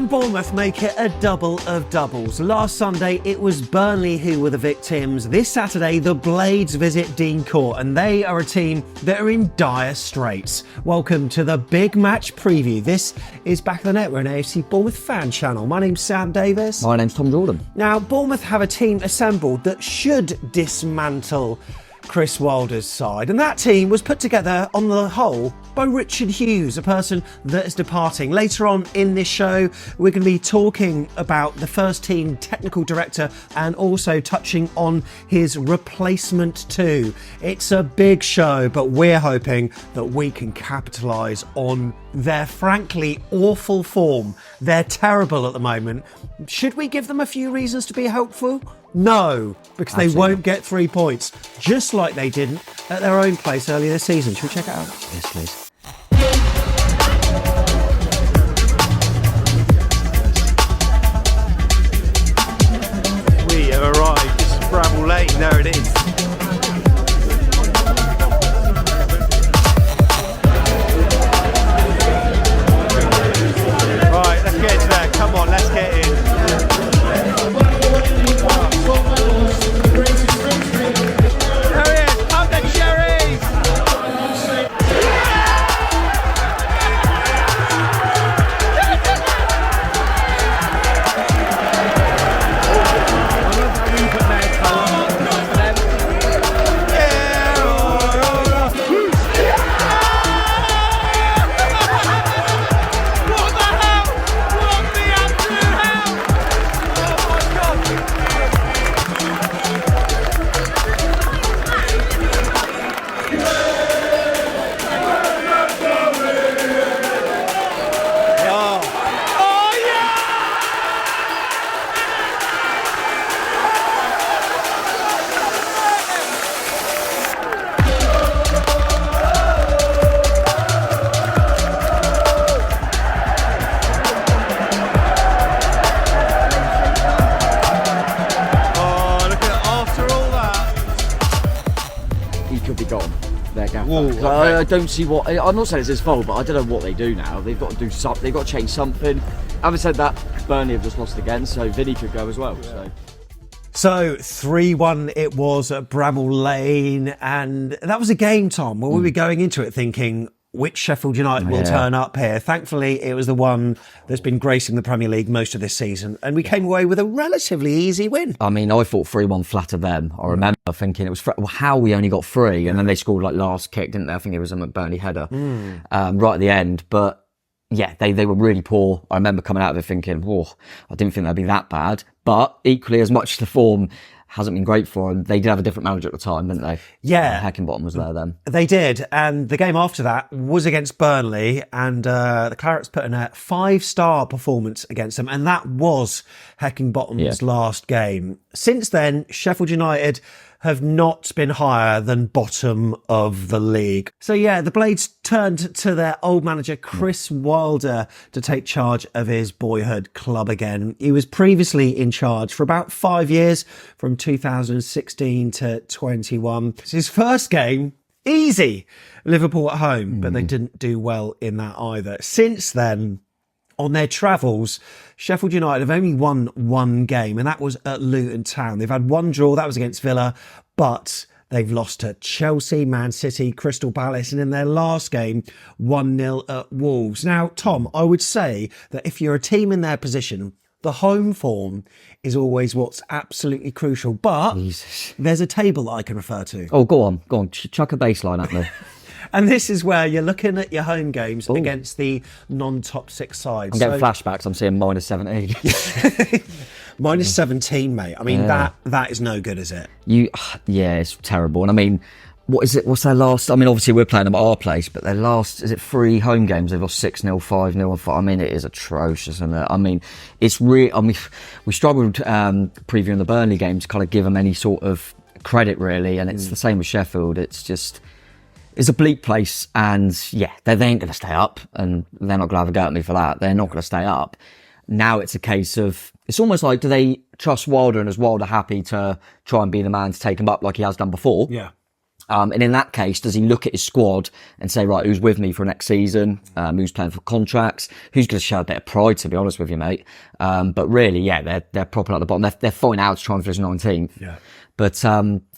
And Bournemouth make it a double of doubles. Last Sunday, it was Burnley who were the victims. This Saturday, the Blades visit Dean Court, and they are a team that are in dire straits. Welcome to the big match preview. This is Back of the Net. We're an AFC Bournemouth fan channel. My name's Sam Davis. My name's Tom Jordan. Now, Bournemouth have a team assembled that should dismantle Chris Wilder's side, and that team was put together on the whole by Richard Hughes, a person that is departing. Later on in this show, we're going to be talking about the first team technical director and also touching on his replacement too. It's a big show, but we're hoping that we can capitalise on their frankly awful form. They're terrible at the moment. Should we give them a few reasons to be hopeful? No, because they won't get 3 points, just like they didn't at their own place earlier this season. Should we check it out? Yes, please. We have arrived. This is Bramall Lane. There it is. Right, let's get into there. Come on, let's get in. There he is. Up the Cherries. I don't see what. I'm not saying it's his fault, but I don't know what they do now. They've got to do something. They've got to change something. Having said that, Burnley have just lost again, so Vinny could go as well. So 3-1 it was at Bramall Lane, and that was a game, Tom, where we were going into it thinking which Sheffield United will turn up here. Thankfully, it was the one that's been gracing the Premier League most of this season, and we came away with a relatively easy win. I mean, I thought 3-1 flatter them. I remember thinking it was how we only got 3, and then they scored like last kick, didn't they? I think it was a McBurney header right at the end, but yeah, they were really poor. I remember coming out of it thinking, whoa, I didn't think they'd be that bad, but equally as much the form hasn't been great for them. They did have a different manager at the time, didn't they? Yeah. Heckingbottom was there then. They did, and the game after that was against Burnley, and the Clarets put in a 5-star performance against them, and that was Heckingbottom's last game. Since then, Sheffield United have not been higher than bottom of the league. So yeah, the Blades turned to their old manager Chris Wilder to take charge of his boyhood club again. He was previously in charge for about 5 years, from 2016 to 21. It's his first game, easy, Liverpool at home, but they didn't do well in that either. Since then, on their travels, Sheffield United have only won one game, and that was at Luton Town. They've had one draw, that was against Villa, but they've lost to Chelsea, Man City, Crystal Palace, and in their last game, 1-0 at Wolves. Now, Tom, I would say that if you're a team in their position, the home form is always what's absolutely crucial, but there's a table that I can refer to. Oh, go on, chuck a baseline at me. And this is where you're looking at your home games against the non-top 6 sides. I'm getting flashbacks. I'm seeing minus 17. Minus 17, mate. I mean, that is no good, is it? Yeah, it's terrible. And I mean, what is it? What's their last? I mean, obviously we're playing them at our place, but their last, is it 3 home games? They've lost 6-0, 5-0. I mean, it is atrocious, isn't it? I mean, it's really. I mean, we struggled previewing the Burnley game to kind of give them any sort of credit, really, and it's the same with Sheffield. It's just. It's a bleak place, and yeah, they ain't going to stay up, and they're not going to have a go at me for that. They're not going to stay up. Now it's a case of, it's almost like, do they trust Wilder, and is Wilder happy to try and be the man to take him up like he has done before? Yeah. And in that case, does he look at his squad and say, right, who's with me for next season? Who's playing for contracts? Who's going to show a bit of pride, to be honest with you, mate? But really, yeah, they're propping up the bottom. They're fighting out to try and finish 19th. Yeah. But,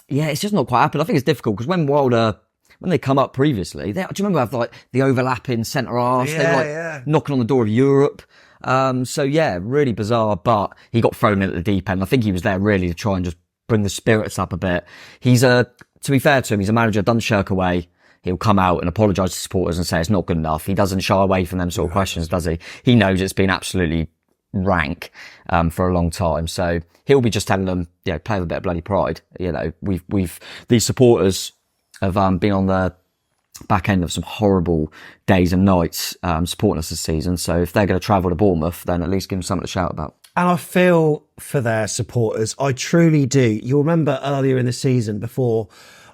yeah, it's just not quite happened. I think it's difficult because when they come up previously, do you remember have like the overlapping centre halves? Yeah, they were like knocking on the door of Europe. So yeah, really bizarre, but he got thrown in at the deep end. I think he was there really to try and just bring the spirits up a bit. To be fair to him, he's a manager, doesn't shirk away. He'll come out and apologise to supporters and say it's not good enough. He doesn't shy away from them sort of questions, does he? He knows it's been absolutely rank, for a long time. So he'll be just telling them, play with a bit of bloody pride. These supporters have, been on the back end of some horrible days and nights, supporting us this season. So if they're going to travel to Bournemouth, then at least give them something to shout about. And I feel for their supporters. I truly do. You'll remember earlier in the season, before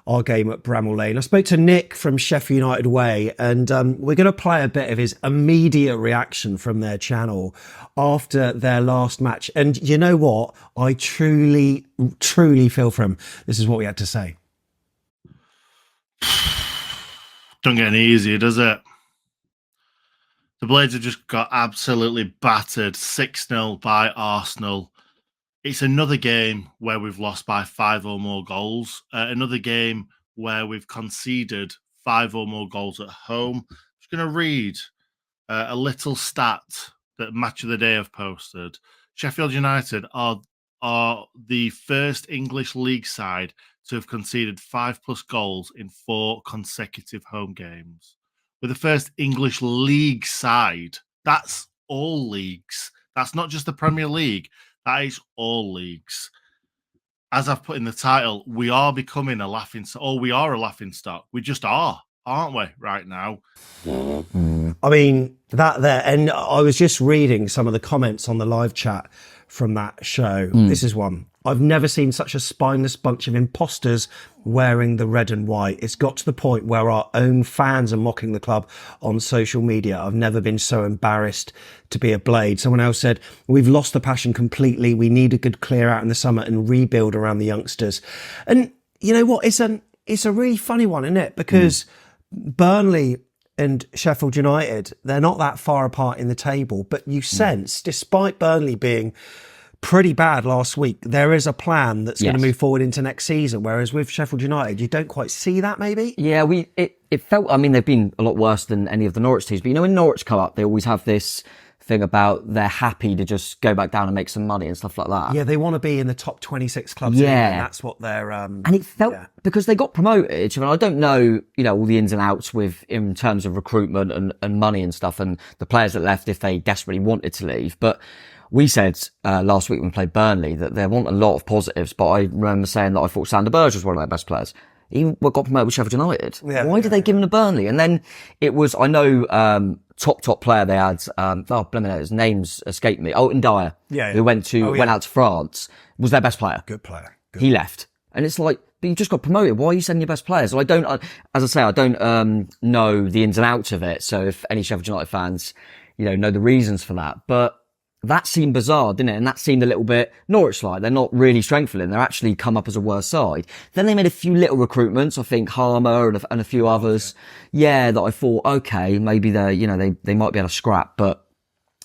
our game at Bramall Lane, I spoke to Nick from Sheff Utd Way, and we're going to play a bit of his immediate reaction from their channel after their last match. And you know what? I truly, truly feel for him. This is what we had to say. Don't get any easier, does it? The Blades have just got absolutely battered 6-0 by Arsenal. It's another game where we've lost by 5 or more goals. Another game where we've conceded 5 or more goals at home. I'm just going to read a little stat that Match of the Day have posted. Sheffield United are the first English league side to have conceded 5+ goals in 4 consecutive home games. We're the first English league side. That's all leagues. That's not just the Premier League. That is all leagues. As I've put in the title, we are becoming a laughing stock. Oh, we are a laughing stock. We just are, aren't we, right now? I mean, that there. And I was just reading some of the comments on the live chat from that show. This is one. I've never seen such a spineless bunch of imposters wearing the red and white. It's got to the point where our own fans are mocking the club on social media. I've never been so embarrassed to be a Blade. Someone else said, we've lost the passion completely. We need a good clear out in the summer and rebuild around the youngsters. And you know what? It's a really funny one, isn't it? Because Burnley and Sheffield United, they're not that far apart in the table, but you sense, despite Burnley being pretty bad last week, there is a plan that's going to move forward into next season. Whereas with Sheffield United, you don't quite see that, maybe. Yeah, it felt. I mean, they've been a lot worse than any of the Norwich teams. But when Norwich come up, they always have this thing about they're happy to just go back down and make some money and stuff like that. Yeah, they want to be in the top 26 clubs. Yeah, and that's what they're. And it felt because they got promoted. I mean, I don't know, all the ins and outs in terms of recruitment and money and stuff, and the players that left if they desperately wanted to leave, but. We said last week when we played Burnley that there weren't a lot of positives, but I remember saying that I thought Sander Berge was one of their best players. He got promoted with Sheffield United. Why did they give him to Burnley? And then it was, I know, top player they had, his name's escaped me, Alton Dyer, who went out to France, was their best player. Good player. He left. And it's like, but you just got promoted. Why are you sending your best players? Well, I don't know the ins and outs of it. So if any Sheffield United fans, know the reasons for that. But that seemed bizarre, didn't it? And that seemed a little bit Norwich-like. They're not really strengthening. They're actually come up as a worse side. Then they made a few little recruitments. I think Harmer and a few others. Yeah, that I thought, okay, maybe they might be able to scrap. But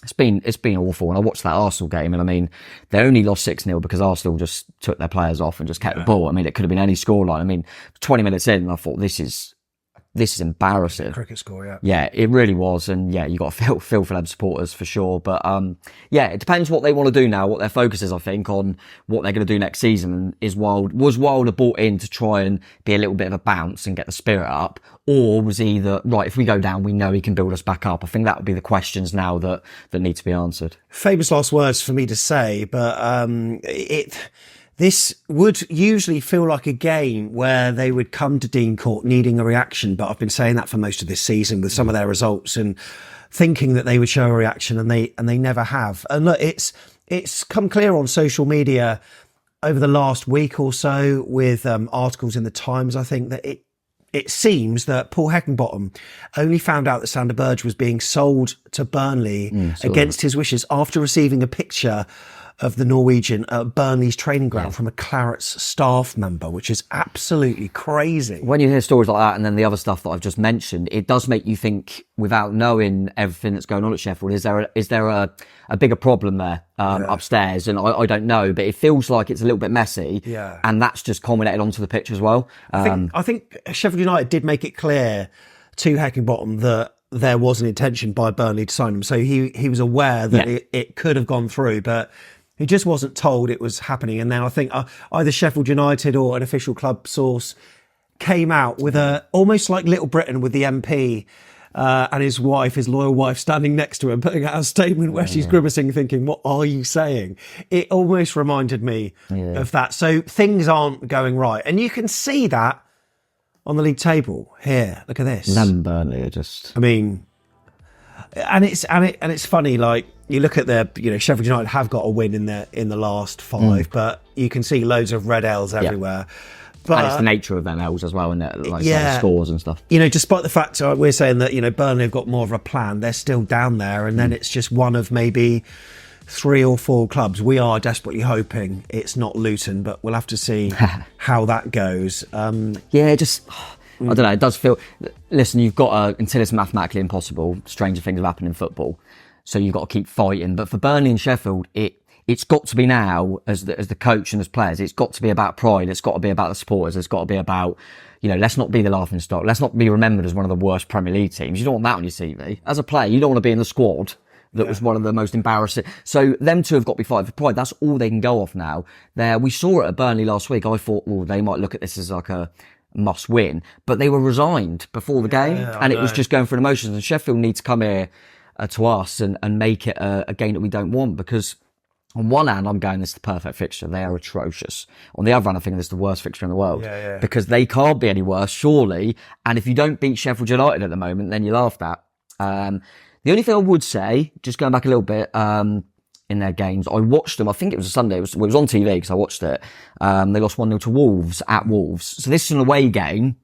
it's been awful. And I watched that Arsenal game, and I mean, they only lost 6-0 because Arsenal just took their players off and just kept the ball. I mean, it could have been any scoreline. I mean, 20 minutes in, and I thought this is embarrassing. Cricket score, yeah. Yeah, it really was. And yeah, you got to feel for them supporters for sure. But it depends what they want to do now, what their focus is, I think, on what they're going to do next season. Was Wilder brought in to try and be a little bit of a bounce and get the spirit up? Or was he right, if we go down, we know he can build us back up? I think that would be the questions now that need to be answered. Famous last words for me to say, but this would usually feel like a game where they would come to Dean Court needing a reaction, but I've been saying that for most of this season with some of their results and thinking that they would show a reaction, and they never have. And look, it's come clear on social media over the last week or so with articles in the Times. I think that it seems that Paul Heckingbottom only found out that Sander Berge was being sold to Burnley against his wishes after receiving a picture of the Norwegian at Burnley's training ground from a Claret's staff member, which is absolutely crazy. When you hear stories like that and then the other stuff that I've just mentioned, it does make you think, without knowing everything that's going on at Sheffield, is there a bigger problem there upstairs? And I don't know, but it feels like it's a little bit messy. Yeah. And that's just culminated onto the pitch as well. I think Sheffield United did make it clear to Heckingbottom that there was an intention by Burnley to sign him. So he was aware that it could have gone through, but he just wasn't told it was happening. And then I think either Sheffield United or an official club source came out with almost like Little Britain with the MP and his wife, his loyal wife, standing next to him, putting out a statement where she's grimacing, thinking, what are you saying? It almost reminded me of that. So things aren't going right. And you can see that on the league table here. Look at this. Burnley are just... I mean... And it's funny, like you look at Sheffield United have got a win in the last 5, but you can see loads of red L's everywhere. But, and it's the nature of them L's as well, isn't it? Like scores and stuff. Despite the fact we're saying that Burnley have got more of a plan, they're still down there, and then it's just one of maybe 3 or 4 clubs. We are desperately hoping it's not Luton, but we'll have to see how that goes. I don't know, it does feel... Listen, you've got until it's mathematically impossible, stranger things have happened in football, so you've got to keep fighting. But for Burnley and Sheffield, it's got to be now, as the coach and as players, it's got to be about pride, it's got to be about the supporters, it's got to be about, let's not be the laughing stock, let's not be remembered as one of the worst Premier League teams. You don't want that on your CV. As a player, you don't want to be in the squad that was one of the most embarrassing. So them two have got to be fighting for pride. That's all they can go off now. We saw it at Burnley last week. I thought, well, they might look at this as like a must win, but they were resigned before the game, and it was just going through emotions. And Sheffield need to come here to us and make it a game that we don't want, because on one hand I'm going, this is the perfect fixture, they are atrocious. On the other hand, I think this is the worst fixture in the world, because they can't be any worse, surely. And if you don't beat Sheffield United at the moment, then you're laughed at. The only thing I would say, just going back a little bit, in their games, I watched them, I think it was a Sunday, it was on TV because I watched it. They lost 1-0 to Wolves at Wolves. So this is an away game.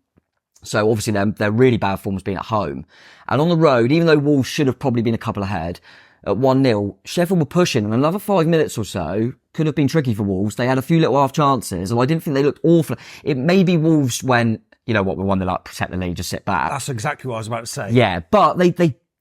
So obviously they're really bad forms being at home. And on the road, even though Wolves should have probably been a couple ahead, at 1-0, Sheffield were pushing, and another 5 minutes or so could have been tricky for Wolves. They had a few little half chances, and I didn't think they looked awful. It may be Wolves when, we won, they're like, protect the lead, just sit back. That's exactly what I was about to say. Yeah, but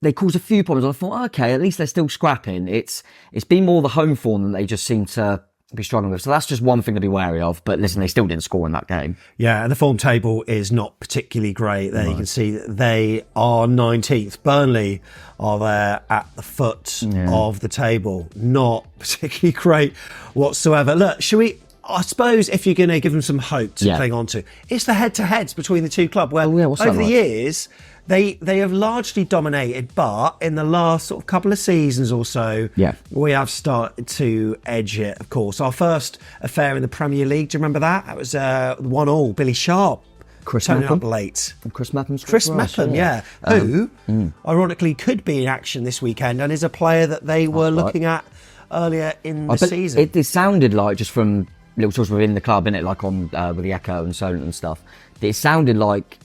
they caused a few problems. I thought, okay, at least they're still scrapping. It's been more the home form than they just seem to be struggling with. So that's just one thing to be wary of. But listen, they still didn't score in that game. Yeah, and the form table is not particularly great. There you can see that they are 19th. Burnley are there at the foot of the table. Not particularly great whatsoever. Look, I suppose if you're going to give them some hope to cling on to, it's the head-to-heads between the two clubs. Well, over the years, they have largely dominated, but in the last sort of couple of seasons or so, we have started to edge it, of course. Our first affair in the Premier League, do you remember that? That was 1-1, Billy Sharp. Chris turning Mepham. up late. Chris Mepham. Chris Mepham, who, ironically, could be in action this weekend and is a player that they were looking at earlier in the season. It sounded like, just from little talks within the club, innit, like on with the Echo and Solent and stuff, it sounded like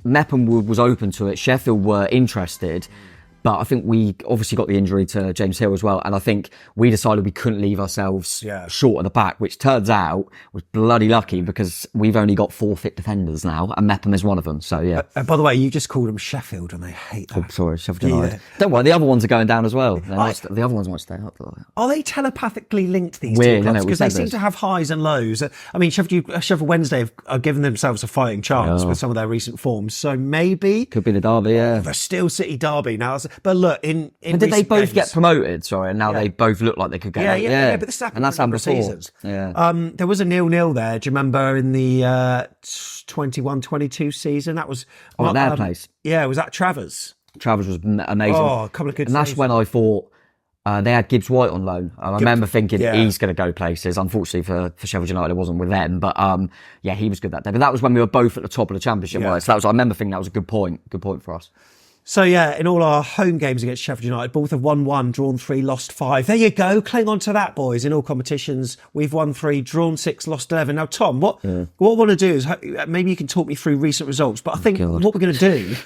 Mepham was open to it. Sheffield were interested, but I think we obviously got the injury to James Hill as well, and I think we decided we couldn't leave ourselves short at the back, which turns out was bloody lucky, because we've only got 4 fit defenders now, and Mepham is one of them. So yeah. By the way, you just called them Sheffield, and they hate that. Oh, sorry, Sheffield United. Don't worry, the other ones are going down as well. The other ones might stay up. Are they telepathically linked, these two clubs? Because they seem to have highs and lows. I mean, Sheffield Wednesday have given themselves a fighting chance with some of their recent forms. So maybe could be the derby, the Steel City derby now. But look, in did they both get promoted? Sorry, and now they both look like they could get. Yeah. But this happened before. Seasons. Yeah. There was a 0-0 there. Do you remember in the 21-22 season? That was at their place. Yeah, was that Travers? Travers was amazing. Oh, a couple of good. And that's when I thought they had Gibbs White on loan. I remember thinking he's going to go places. Unfortunately for Sheffield United, it wasn't with them. But he was good that day. But that was when we were both at the top of the Championship. Right? So I remember thinking that was a good point. Good point for us. So in all our home games against Sheffield United, both have won 1, drawn 3, lost 5. There you go. Cling on to that, boys. In all competitions, we've won 3, drawn 6, lost 11. Now, Tom, what I want to do is maybe you can talk me through recent results. But I think what we're going to do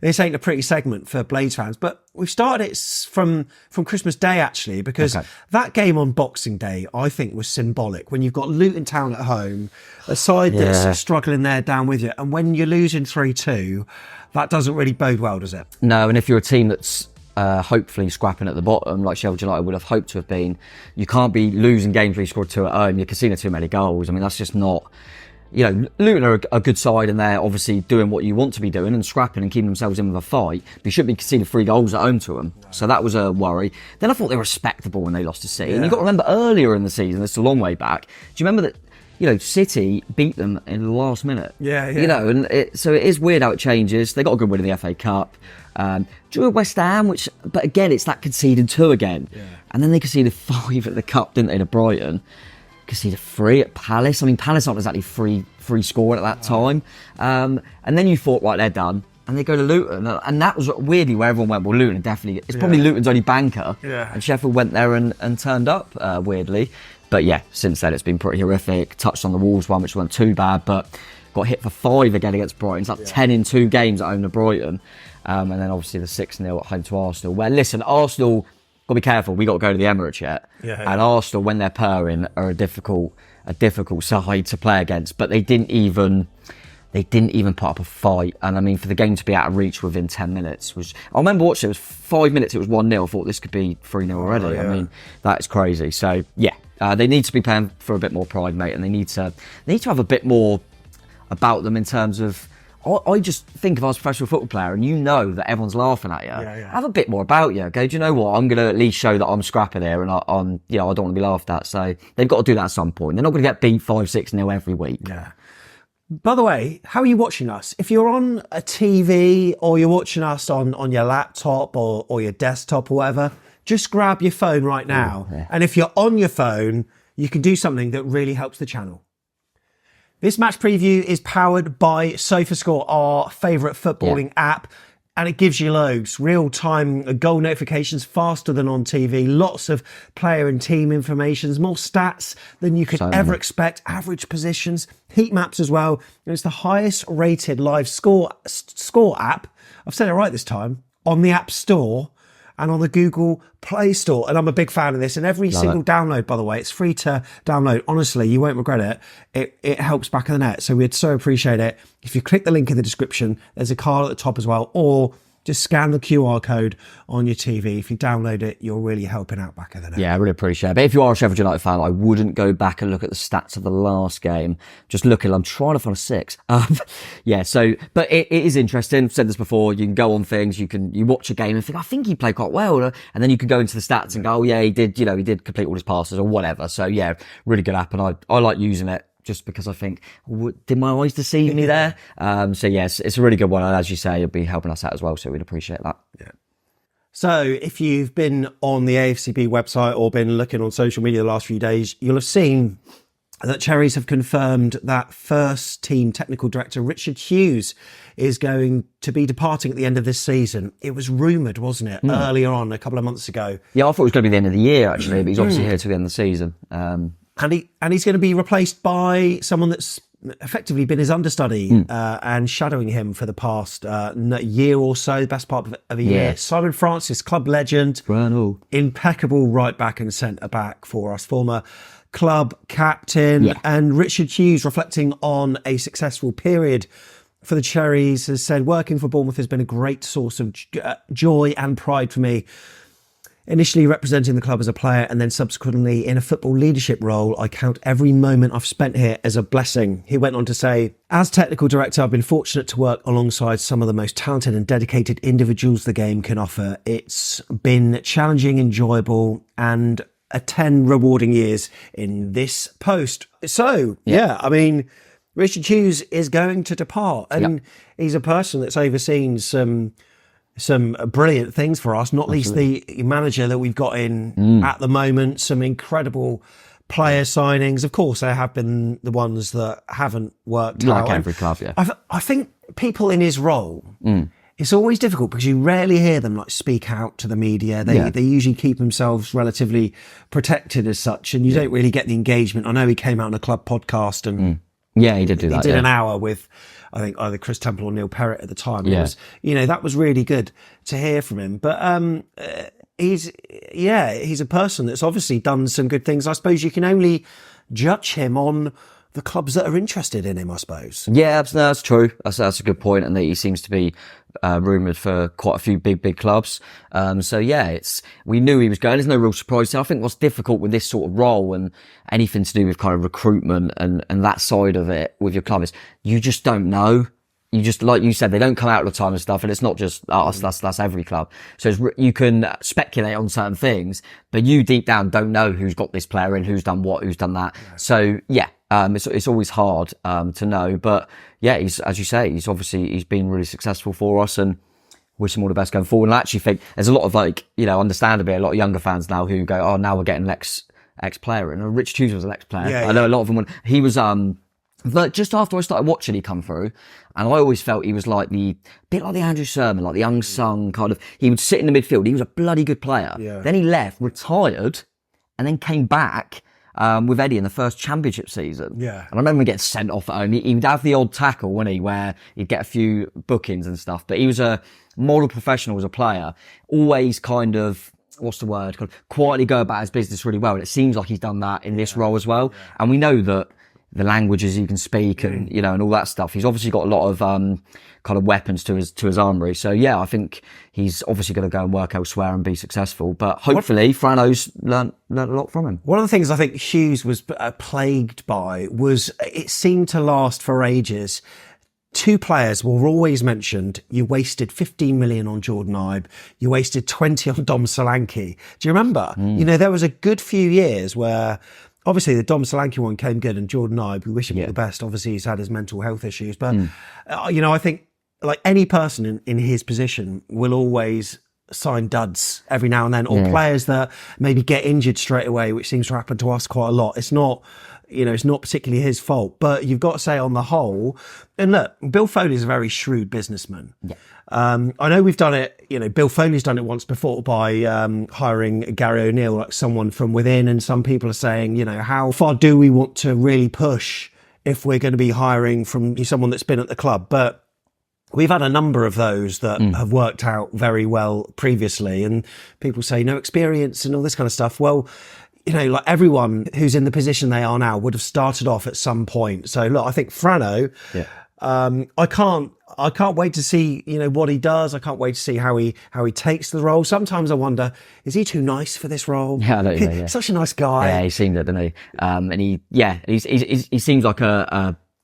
this ain't a pretty segment for Blades fans, but we've started it from Christmas Day, actually, because that game on Boxing Day, I think, was symbolic. When you've got Luton Town at home, a side that's struggling there down with you, and when you're losing 3-2, that doesn't really bode well, does it? No, and if you're a team that's hopefully scrapping at the bottom, like Sheffield United would have hoped to have been, you can't be losing games where you scored 2 at home. You're conceding too many goals. I mean, that's just not... You know, Luton are a good side and they're obviously doing what you want to be doing and scrapping and keeping themselves in with a fight. But you shouldn't be conceding 3 goals at home to them. So that was a worry. Then I thought they were respectable when they lost to City. And you've got to remember earlier in the season, it's a long way back. Do you remember that, you know, City beat them in the last minute? Yeah. You know, and so it is weird how it changes. They got a good win in the FA Cup. Drew at West Ham, but again, it's that conceding 2 again. Yeah. And then they conceded 5 at the Cup, didn't they, to Brighton? Conceded 3 at Palace. I mean, Palace aren't exactly free scoring at that time. And then you thought, right, they're done. And they go to Luton. And that was weirdly where everyone went, well, Luton definitely... It's probably Luton's only banker. Yeah. And Sheffield went there and turned up, weirdly. But yeah, since then, it's been pretty horrific. Touched on the Wolves one, which wasn't too bad, but got hit for 5 again against Brighton. It's like 10 in 2 games at home to Brighton. And then obviously the 6-0 at home to Arsenal. Where, listen, Arsenal... Got to be careful. We got to go to the Emirates yet, and Arsenal, when they're purring, are a difficult side to play against. But they didn't even put up a fight. And I mean, for the game to be out of reach within 10 minutes was. I remember watching. It was 5 minutes. It was 1-0. I thought this could be 3-0 already. I mean, that is crazy. So yeah, they need to be playing for a bit more pride, mate, and they need to have a bit more about them in terms of. I just think if I was a professional football player and you know that everyone's laughing at you, have a bit more about you. Go, do you know what? I'm going to at least show that I'm scrapping here and I don't want to be laughed at. So they've got to do that at some point. They're not going to get beat 5-6-0 every week. Yeah. By the way, how are you watching us? If you're on a TV or you're watching us on your laptop or your desktop or whatever, just grab your phone right now. And if you're on your phone, you can do something that really helps the channel. This match preview is powered by Sofascore, our favourite footballing app, and it gives you loads. Real-time goal notifications, faster than on TV, lots of player and team information, more stats than you could ever expect, average positions, heat maps as well. And it's the highest rated live score app, I've said it right this time, on the App Store and on the Google Play Store. And I'm a big fan of this. And every single download, by the way, it's free to download. Honestly, you won't regret it. It helps back of the net. So we'd so appreciate it. If you click the link in the description, there's a card at the top as well. Or just scan the QR code on your TV. If you download it, you're really helping out back of the net. Yeah, I really appreciate it. But if you are a Sheffield United fan, I wouldn't go back and look at the stats of the last game. Just looking, I'm trying to find a 6. But it is interesting. I've said this before. You can go on things. You watch a game and think, I think he played quite well. And then you can go into the stats and go, oh yeah, he did complete all his passes or whatever. So yeah, really good app. And I like using it. Just because I think, did my eyes deceive me there? So yes, it's a really good one. And as you say, you'll be helping us out as well. So we'd appreciate that. Yeah. So if you've been on the AFCB website or been looking on social media the last few days, you'll have seen that Cherries have confirmed that first team technical director Richard Hughes is going to be departing at the end of this season. It was rumoured, wasn't it, earlier on, a couple of months ago? Yeah, I thought it was going to be the end of the year, actually, but he's obviously here till the end of the season. And he's going to be replaced by someone that's effectively been his understudy and shadowing him for the past year or so, the best part of a year. Simon Francis, club legend, impeccable right back and centre back for us, former club captain, and Richard Hughes, reflecting on a successful period for the Cherries, has said, working for Bournemouth has been a great source of joy and pride for me. Initially representing the club as a player and then subsequently in a football leadership role, I count every moment I've spent here as a blessing. He went on to say, as technical director, I've been fortunate to work alongside some of the most talented and dedicated individuals the game can offer. It's been challenging, enjoyable, and 10 rewarding years in this post. So, I mean, Richard Hughes is going to depart, and he's a person that's overseen some brilliant things for us, not least the manager that we've got in at the moment, some incredible player signings. Of course, there have been the ones that haven't worked out. Like every club, I think people in his role, it's always difficult because you rarely hear them like speak out to the media. They usually keep themselves relatively protected as such, and you don't really get the engagement. I know he came out on a club podcast and Yeah, he did do that. He did an hour with, I think, either Chris Temple or Neil Perrott at the time. Yeah. It was, that was really good to hear from him. But he's a person that's obviously done some good things. I suppose you can only judge him on the clubs that are interested in him, I suppose. Yeah, that's true. That's a good point, and that he seems to be rumoured for quite a few big clubs. So yeah, we knew he was going. There's no real surprise. I think what's difficult with this sort of role and anything to do with kind of recruitment and that side of it with your club is you just don't know. You just, like you said, they don't come out all the time and stuff, and it's not just us, that's every club. So you can speculate on certain things, but you deep down don't know who's got this player in, who's done what, who's done that. Yeah. So yeah, it's always hard to know, but yeah, as you say, he's been really successful for us, and wish him all the best going forward. And I actually think there's a lot of understandably, a lot of younger fans now who go, oh, now we're getting an ex-player in. And Rich Hughes was an ex-player. Yeah, I know a lot of them. He was but just after I started watching, he come through, and I always felt he was like bit like the Andrew Sermon, like the unsung kind of. He would sit in the midfield. He was a bloody good player. Yeah. Then he left, retired, and then came back with Eddie in the first championship season. Yeah. And I remember him getting sent off at home. He'd have the odd tackle, wouldn't he, where he'd get a few bookings and stuff. But he was a model professional as a player. Always kind of, what's the word? Kind of quietly go about his business really well. And it seems like he's done that in this role as well. Yeah. And we know that the languages he can speak and, and all that stuff. He's obviously got a lot of, kind of weapons to his armory. So yeah, I think he's obviously going to go and work elsewhere and be successful, but hopefully Frano's learnt a lot from him. One of the things I think Hughes was plagued by was it seemed to last for ages. Two players were always mentioned. You wasted 15 million on Jordan Ibe. You wasted 20 on Dom Solanke. Do you remember? There was a good few years where obviously the Dom Solanke one came good, and Jordan Ibe, we wish him all the best. Obviously he's had his mental health issues, but I think like any person in his position will always sign duds every now and then, or players that maybe get injured straight away, which seems to happen to us quite a lot. It's not, it's not particularly his fault, but you've got to say on the whole, and look, Bill Foley's a very shrewd businessman. Yeah. I know we've done it, Bill Foley's done it once before by hiring Gary O'Neill, like someone from within, and some people are saying, how far do we want to really push if we're going to be hiring from someone that's been at the club? But we've had a number of those that have worked out very well previously, and people say no experience and all this kind of stuff. Well, like everyone who's in the position they are now would have started off at some point. So look, I think Frano, I can't wait to see, what he does. I can't wait to see how he takes the role. Sometimes I wonder, is he too nice for this role? Yeah, I don't know. Yeah. Such a nice guy. Yeah, he seemed it, didn't he? And he seems like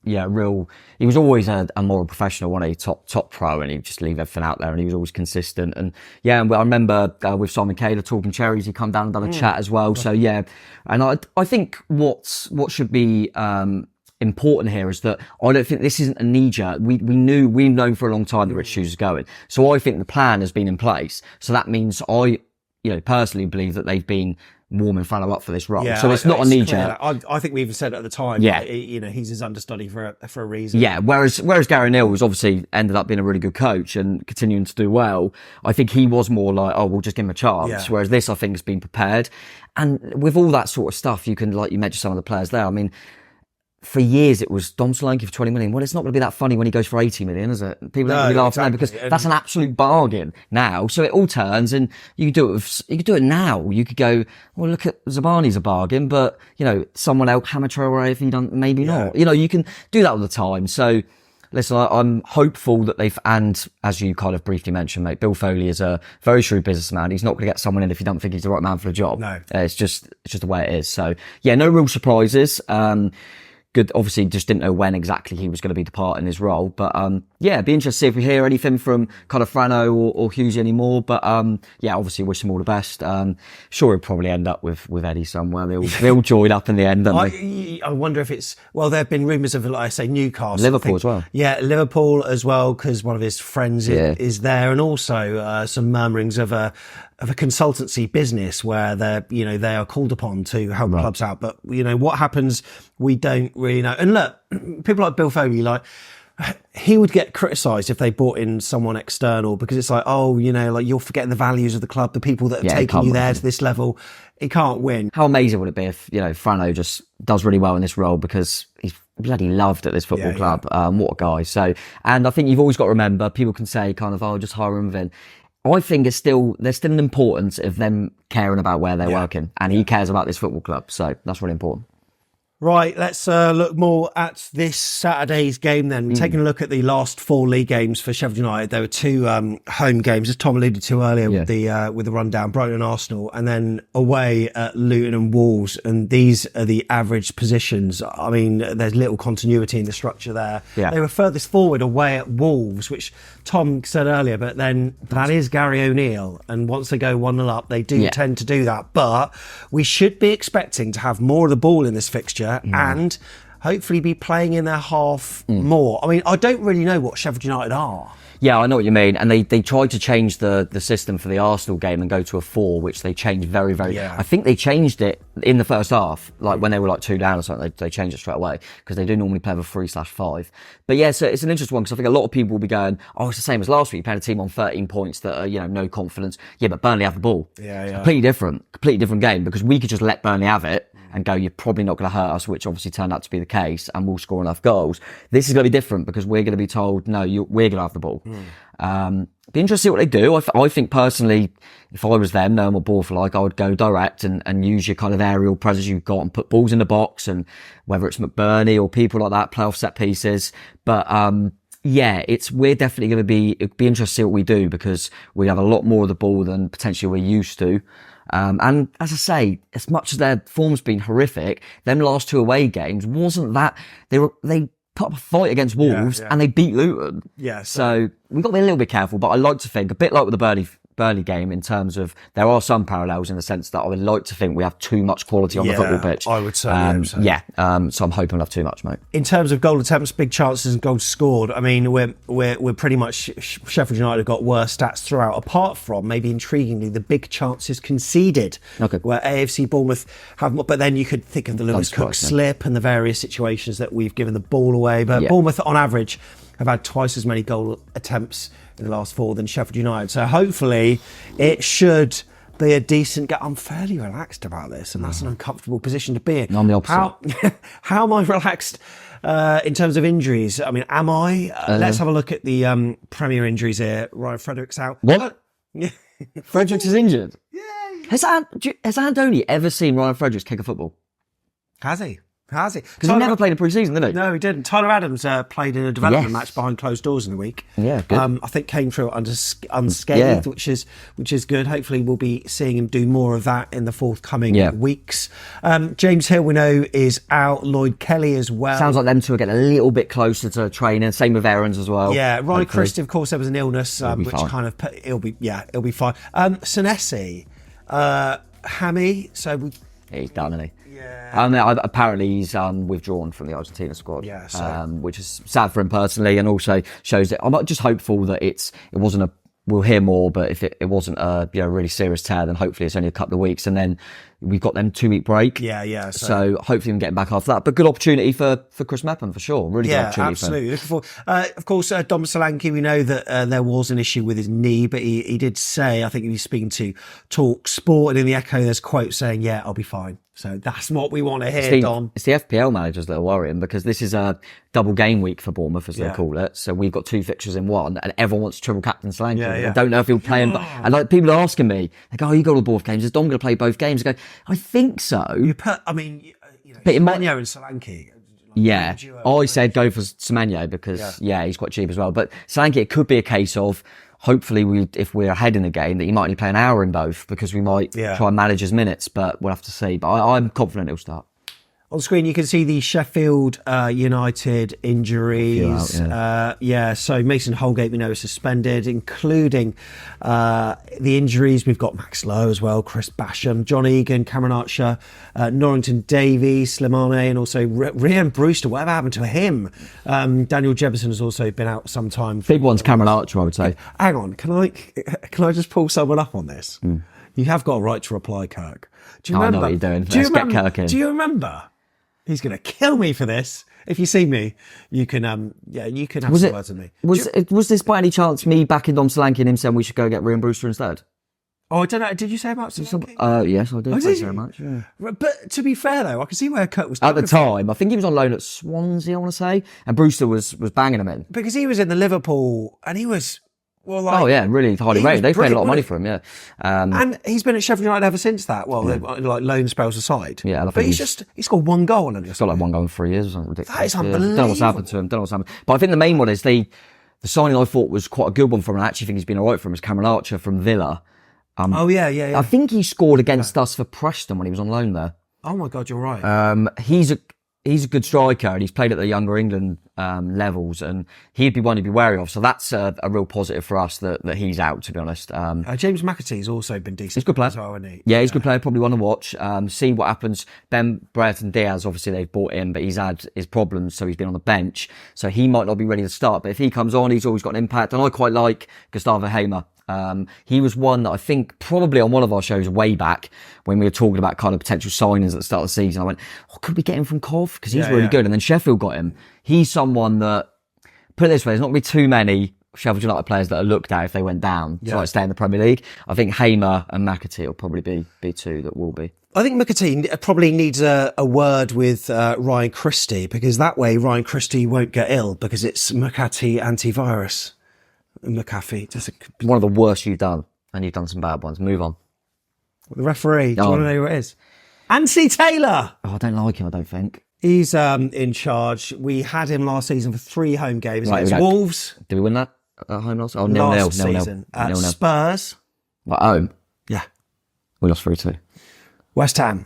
he was always a moral professional, wasn't he? Top pro, and he'd just leave everything out there, and he was always consistent. And yeah, and I remember with Simon Caylor talking Cherries, he come down and done a chat as well. So yeah, and I think what should be important here is that I don't think this isn't a knee-jerk. We've known for a long time that Rich Hughes is going. So I think the plan has been in place. So that means I personally believe that they've been warming Frano up for this role. Yeah, so it's not a knee-jerk. I think we even said at the time, he's his understudy for a reason. Yeah, whereas Gary Neal was obviously ended up being a really good coach and continuing to do well. I think he was more like, oh, we'll just give him a chance. Yeah. Whereas this, I think, has been prepared. And with all that sort of stuff, you can, like you mentioned some of the players there, I mean, for years it was Dom Solanke for 20 million. Well, it's not going to be that funny when he goes for 80 million, is it? People don't really laugh at that because that's an absolute bargain now. So it all turns, and you could do it now. You could go, well, look at Zabani's a bargain, but someone else, Hamid Traore, if he done, maybe not. You can do that all the time. So listen, I'm hopeful that and as you kind of briefly mentioned, mate, Bill Foley is a very shrewd businessman. He's not going to get someone in if you don't think he's the right man for the job. No, it's just the way it is. So yeah, no real surprises. Good. Obviously, just didn't know when exactly he was going to be departing his role. But it'd be interesting to see if we hear anything from kind of Frano or Hughes anymore. But obviously wish him all the best. Sure, he'll probably end up with Eddie somewhere. They'll all join up in the end, don't they? I wonder if it's, well, there have been rumours of, like I say, Newcastle. Liverpool as well. Yeah, Liverpool as well, because one of his friends is there. And also some murmurings of a consultancy business where they are called upon to help clubs out. But, what happens, we don't really know. And look, people like Bill Foley, like, he would get criticised if they brought in someone external because it's like, oh, like you're forgetting the values of the club, the people that have taken you there to this level. He can't win. How amazing would it be if, Frano just does really well in this role because he's bloody loved at this football club. What a guy. So, and I think you've always got to remember, people can say kind of, oh, just hire him in. I think there's still an importance of them caring about where they're working, and he cares about this football club. So that's really important. Right, let's look more at this Saturday's game then. Taking a look at the last 4 league games for Sheffield United, there were 2 home games, as Tom alluded to earlier with the rundown, Brighton and Arsenal, and then away at Luton and Wolves. And these are the average positions. I mean, there's little continuity in the structure there. Yeah. They were furthest forward away at Wolves, which Tom said earlier, but then that is Gary O'Neill. And once they go 1-0 up, they do tend to do that. But we should be expecting to have more of the ball in this fixture. And hopefully be playing in their half more. I mean, I don't really know what Sheffield United are. Yeah, I know what you mean. And they tried to change the system for the Arsenal game and go to a 4, which they changed very, very... Yeah. I think they changed it in the first half, like when they were like 2 down or something, they changed it straight away because they do normally play with a 3/5. But yeah, so it's an interesting one because I think a lot of people will be going, oh, it's the same as last week. You played a team on 13 points that are, no confidence. Yeah, but Burnley have the ball. Yeah. Completely different game because we could just let Burnley have it and go, you're probably not going to hurt us, which obviously turned out to be the case, and we'll score enough goals. This is going to be different because we're going to be told, no, we're going to have the ball. Be interested to see what they do. I think personally, if I was them, knowing what Bournemouth are like, I would go direct and use your kind of aerial presence you've got and put balls in the box, and whether it's McBurney or people like that, play off set pieces. But we're definitely going to be, it'd be interesting to see what we do because we have a lot more of the ball than potentially we're used to. And as I say, as much as their form's been horrific, them last 2 away games wasn't that they put up a fight against Wolves and they beat Luton. Yeah. So we've got to be a little bit careful, but I like to think a bit like with the Burnley game in terms of there are some parallels in the sense that I would like to think we have too much quality on the football pitch. I would certainly so I'm hoping we'll have too much, mate. In terms of goal attempts, big chances and goals scored, I mean, we're pretty much, Sheffield United have got worse stats throughout, apart from maybe intriguingly the big chances conceded, where AFC Bournemouth have, but then you could think of the Lewis Cook slip and the various situations that we've given the ball away, but Bournemouth on average have had twice as many goal attempts in the last 4 than Sheffield United. So hopefully it should be a decent game. I'm fairly relaxed about this, and that's an uncomfortable position to be in. I'm the opposite. How am I relaxed in terms of injuries? I mean, am I? Let's have a look at the Premier injuries here. Ryan Fredericks out. What? Fredericks is injured? Yeah. Has Andoni ever seen Ryan Fredericks kick a football? Has he? Because he never played in pre-season, did he? No, he didn't. Tyler Adams played in a development match behind closed doors in the week. Yeah, good. I think came through unscathed, which is good. Hopefully we'll be seeing him do more of that in the forthcoming weeks. James Hill, we know, is out. Lloyd Kelly as well. Sounds like them two are getting a little bit closer to training. Same with Aarons as well. Yeah, Ronnie Christie, of course, there was an illness, which fine. Kind of it'll be fine. Senesi, Hammy, so he's done, isn't he? Yeah. Apparently he's withdrawn from the Argentina squad, which is sad for him personally, and also shows that I'm just hopeful that it wasn't a. We'll hear more, but if it wasn't a really serious tear, then hopefully it's only a couple of weeks, and then we've got them 2 week break. Yeah. So hopefully we can get back after that. But good opportunity for Chris Mepham for sure. Really good opportunity. Absolutely. Looking forward. Of course, Dom Solanke, we know that there was an issue with his knee, but he did say, I think he was speaking to Talk Sport, and in the echo there's quotes saying, "Yeah, I'll be fine." So that's what we want to hear, Dom. It's the FPL manager's little worrying because this is a double game week for Bournemouth, as they call it. So we've got 2 fixtures in one, and everyone wants to triple captain Solanke. I don't know if he'll play him, and like people are asking me, they go, "Oh, you got all both games? Is Dom going to play both games?" I go, "I think so." Semenyo and Solanke. I said go for Semenyo because he's quite cheap as well. But Solanke, it could be a case of hopefully if we're ahead in the game that he might only play an hour in both because we might try and manage his minutes, but we'll have to see. But I'm confident he'll start. On screen, you can see the Sheffield United injuries. So Mason Holgate, we know, is suspended, including the injuries. We've got Max Lowe as well, Chris Basham, John Egan, Cameron Archer, Norrington Davies, Slimane, and also Ryan Brewster. Whatever happened to him? Daniel Jefferson has also been out some time. Big one's Cameron Archer, I would say. Hang on, can I just pull someone up on this? You have got a right to reply, Kirk. Do you remember? I know what you're doing. Let's get Kirk in. Do you remember He's going to kill me for this. If you see me, you can have some words with me. Was this by any chance me backing Dom Solanke and him saying we should go get Ryan Brewster instead? Oh, I don't know. Did you say about Solanke? Yes, I did. Oh, Thank you very much. Yeah. But to be fair, though, I can see where Kurt was at the time. I think he was on loan at Swansea, I want to say, and Brewster was banging him in because he was in the Liverpool, and he was really highly rated. They paid a lot of money for him, yeah. And he's been at Sheffield United ever since that. Well, like loan spells aside. Yeah, but he scored one goal and he's got like one goal in 3 years or something ridiculous. That is unbelievable. Don't know what's happened to him. But I think the main one is the signing I thought was quite a good one for him. And I actually think he's been alright for him. Is Cameron Archer from Villa. Yeah. I think he scored against us for Preston when he was on loan there. Oh my God, you're right. He's a good striker and he's played at the younger England levels and he'd be one to be wary of. So that's a real positive for us that he's out, to be honest. James McAtee's also been decent. He's a good player. As well, isn't he? Yeah, he's a good player. Probably one to watch. See what happens. Ben Brereton Diaz, obviously they've bought in, but he's had his problems, so he's been on the bench. So he might not be ready to start. But if he comes on, he's always got an impact. And I quite like Gustavo Hamer. He was one that I think probably on one of our shows way back when we were talking about kind of potential signings at the start of the season. I went, could we get him from Cov? Because he's really good. And then Sheffield got him. He's someone that, put it this way, there's not going to be too many Sheffield United players that are looked at if they went down to like stay in the Premier League. I think Hamer and McAtee will probably be two that will be. I think McAtee probably needs a word with Ryan Christie, because that way Ryan Christie won't get ill, because it's McAtee antivirus. McAfee, just one of the worst you've done, and you've done some bad ones. Move on. The referee, do you want to know who it is? Anthony Taylor! Oh, I don't like him, I don't think. He's in charge. We had him last season for 3 home games against Wolves. Did we win that at home last? Oh, last season. At Spurs. At home? Yeah. We lost 3-2. West Ham.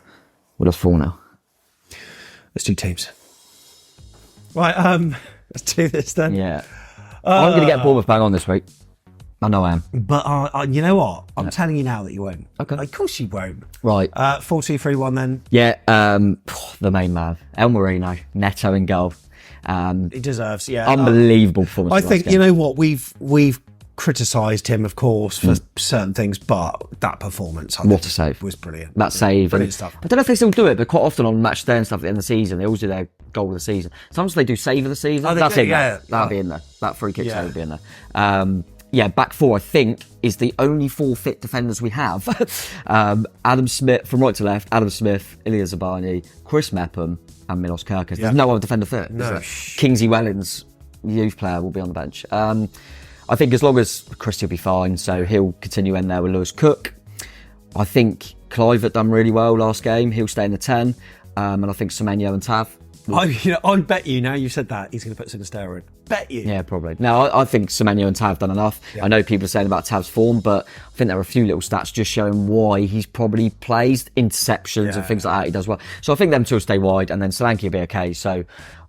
We lost 4-0. There's 2 teams. Right, let's do this then. Yeah. I'm going to get Bournemouth bang on this week. I know I am. But you know what? I'm telling you now that you won't. Okay. Of course you won't. Right. 4-2-3-1 then. Yeah. The main man. El Marino. Neto in goal. He deserves, unbelievable performance. I think, you know what? We've criticised him, of course, for certain things, but that performance, what a save, was brilliant. That save. Brilliant stuff. I don't know if they still do it, but quite often on match day and stuff at the end of the season, they always do their goal of the season. Sometimes they do save of the season. That's in there. That'll be in there. That free kick save will be in there. Back 4, I think, is the only 4 fit defenders we have. Adam Smith, from right to left, Adam Smith, Ilya Zabani, Chris Mepham, and Milos Kerkez. There's no other defender fit. No. Kingsley Wellens, youth player, will be on the bench. I think as long as Christie will be fine, so he'll continue in there with Lewis Cook. I think Clivert done really well last game. He'll stay in the 10. And I think Semenyo and Tav. I bet you, now you've said that, he's going to put Sinisterra in. Bet you. Yeah, probably. No, I think Semenyo and Tav done enough. Yeah. I know people are saying about Tav's form, but I think there are a few little stats just showing why he's probably plays interceptions and things like that. He does well. So I think them two will stay wide, and then Solanke will be okay. So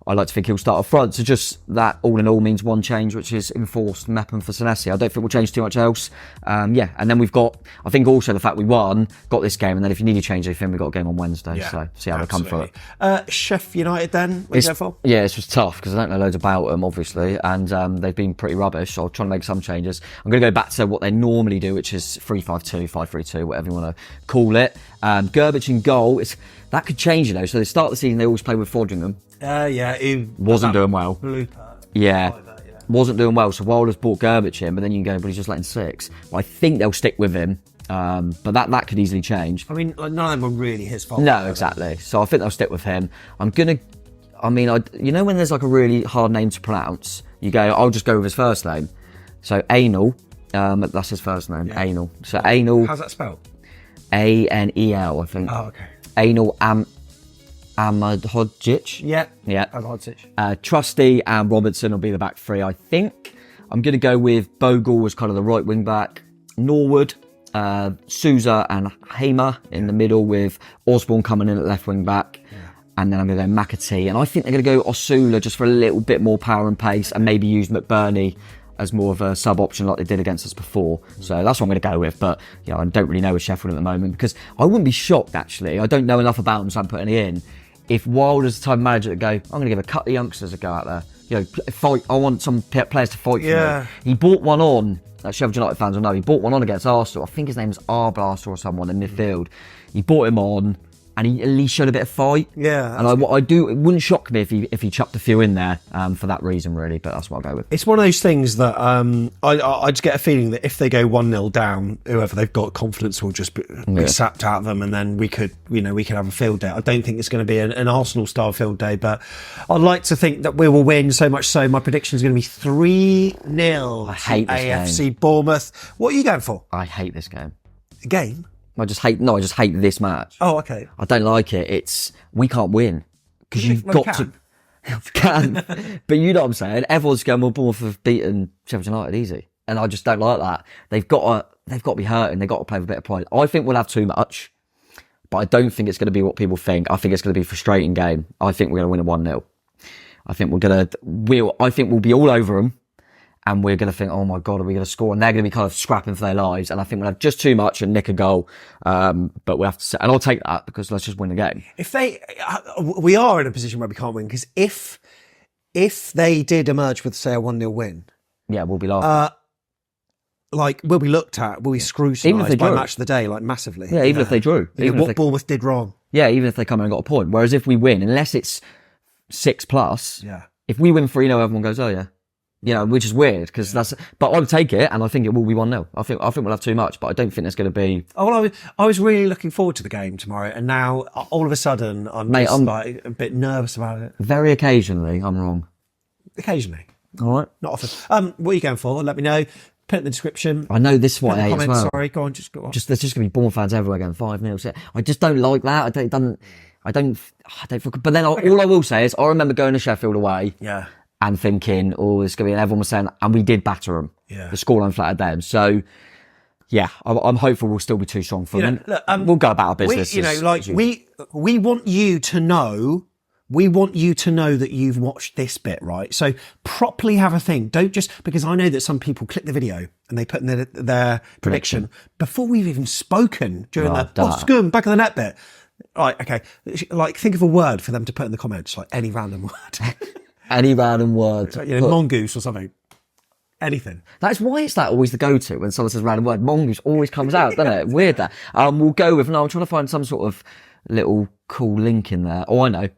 I like to think he'll start up front. So just that all in all means one change, which is enforced Mepham for Senesi. I don't think we'll change too much else. And then we've got, I think also the fact we got this game, and then if you need to change anything, we've got a game on Wednesday. So see how they come for it. Sheff United then? What you go for? Yeah, it's just tough because I don't know loads about them, obviously, and they've been pretty rubbish. So I'll try to make some changes. I'm going to go back to what they normally do, which is 3-5-2, 5-3-2, whatever you want to call it. Gerbich in goal, that could change, you know. So they start the season, they always play with Fodringham. He wasn't doing well. Yeah. Wasn't doing well. So Wilder's bought Gerbich in, but then you can go, but he's just letting 6. Well, I think they'll stick with him. But that could easily change. I mean, none of them were really his fault. No, exactly. So I think they'll stick with him. You know when there's like a really hard name to pronounce, you go, I'll just go with his first name. So Anal, that's his first name, Anal. So Anal. How's that spelled? Anel, I think. Oh, okay. Anal Ahmedhodzic. Yeah. Ahmedhodzic. Trusty and Robertson will be the back 3, I think. I'm going to go with Bogle as kind of the right wing back. Norwood, Souza and Hamer in the middle, with Osborne coming in at left wing back. Yeah. And then I'm going to go McAtee. And I think they're going to go Osula just for a little bit more power and pace, and maybe use McBurney as more of a sub option like they did against us before. So that's what I'm going to go with. But I don't really know with Sheffield at the moment, because I wouldn't be shocked, actually. I don't know enough about them, so I'm putting it in. If Wilder's the type of manager to go, I'm going to give a couple of youngsters a go out there. Fight. I want some players to fight for me. He bought one on, Sheffield United fans will know, he bought one on against Arsenal. I think his name's Arblaster or someone in midfield. He bought him on. and he at least showed a bit of fight. Yeah, and it wouldn't shock me if he chucked a few in there for that reason, really. But that's what I'll go with. It's one of those things that I just get a feeling that if they go 1-0 down, whoever they've got, confidence will just be sapped out of them, and then we could have a field day. I don't think it's going to be an Arsenal style field day, but I'd like to think that we will win. So much so, my prediction is going to be 3-0. I hate this AFC game. Bournemouth. What are you going for? I hate this game. Game? I just hate this match. Oh, okay. I don't like it. We can't win because you've got to. Can, but you know what I'm saying. Everyone's going, well, Bournemouth have beaten Sheffield United easy, and I just don't like that. They've got to be hurting. They've got to play with a bit of pride. I think we'll have too much, but I don't think it's going to be what people think. I think it's going to be a frustrating game. I think we're going to win a 1-0. I think we'll be all over them. And we're going to think, oh my God, are we going to score? And they're going to be kind of scrapping for their lives. And I think we'll have just too much and nick a goal. But we'll have to, and I'll take that because let's just win the game. We are in a position where we can't win, because if they did emerge with, say, a 1-0 win. Yeah, we'll be laughing. Will be looked at, will be scrutinised by match of the day, massively. Yeah, even if they drew. Bournemouth did wrong. Yeah, even if they come in and got a point. Whereas if we win, unless it's 6+, if we win 3-0, everyone goes, oh yeah. Which is weird because but I'll take it, and I think it will be 1-0. I think we'll have too much, but I don't think there's going to be. Oh, well, I was really looking forward to the game tomorrow, and now all of a sudden I'm a bit nervous about it. Very occasionally, I'm wrong. Occasionally, all right, not often. What are you going for? Let me know. Put it in the description. I know this is what I hate as well. Sorry, go on. There's just going to be Bournemouth fans everywhere going 5-0. I just don't like that. I don't. But then all I will say is I remember going to Sheffield away. Yeah. And thinking, oh, it's going to be, and everyone was saying, and we did batter them. Yeah. The scoreline flattered them. So, yeah, I'm hopeful we'll still be too strong for them. Look, we'll go about our business. We want you to know. We want you to know that you've watched this bit, right? So properly have a think. Don't just, because I know that some people click the video and they put in their prediction before we've even spoken during scum, back of the net bit. Right, okay. Think of a word for them to put in the comments, any random word. Any random word. Mongoose or something. Anything. That's why it's always the go-to when someone says a random word. Mongoose always comes out, doesn't it? Weird that. We'll go with, I'm trying to find some sort of little cool link in there. Oh, I know.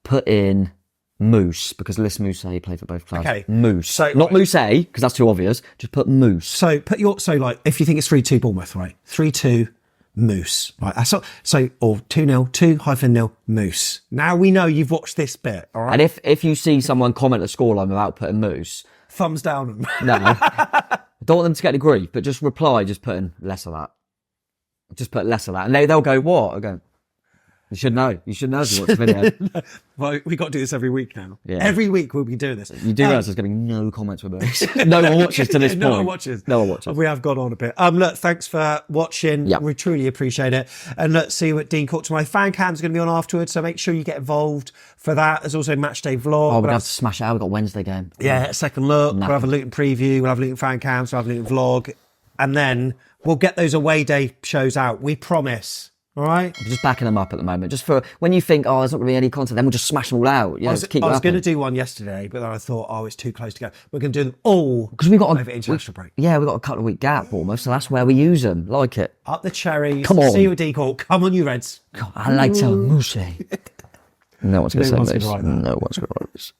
Put in Moose, because Les Moose played for both clubs. Okay. Moose. So, not Moose because that's too obvious. Just put Moose. So if you think it's 3-2 Bournemouth, right? 3-2 Moose, right? Or 2-0, 2-0 Moose. Now we know you've watched this bit, all right? And if you see someone comment a scoreline without putting Moose, thumbs down. No, I don't want them to get the grief, but just reply, just putting less of that. Just put less of that, and they'll go, what? I go, you should know. You should know if you watch the video. Well, we got to do this every week now. Yeah. Every week we'll be doing this. You do realise there's going to be no comments with us. No one watches to this point. No one watches. We have gone on a bit. Look, thanks for watching. Yep. We truly appreciate it. And look, see you at Dean Court tomorrow. Fan cam's going to be on afterwards, so make sure you get involved for that. There's also a match day vlog. Oh, we'll have to smash it out. We've got a Wednesday game. Yeah, second look. We'll have a Luton preview. We'll have a Luton fan cams. We'll have a Luton vlog. And then we'll get those away day shows out. We promise. All right. I'm just backing them up at the moment. Just for when you think, there's not going to be any content, then we'll just smash them all out. I was going to do one yesterday, but then I thought, it's too close to go. We're going to do them all because we've got over international break. Yeah, we've got a couple of week gap almost, so that's where we use them. Like it. Up the cherries. Come on. See you at D-Court. Come on, you Reds. God, I like to moose. No one's going to say this. No one's going to write this.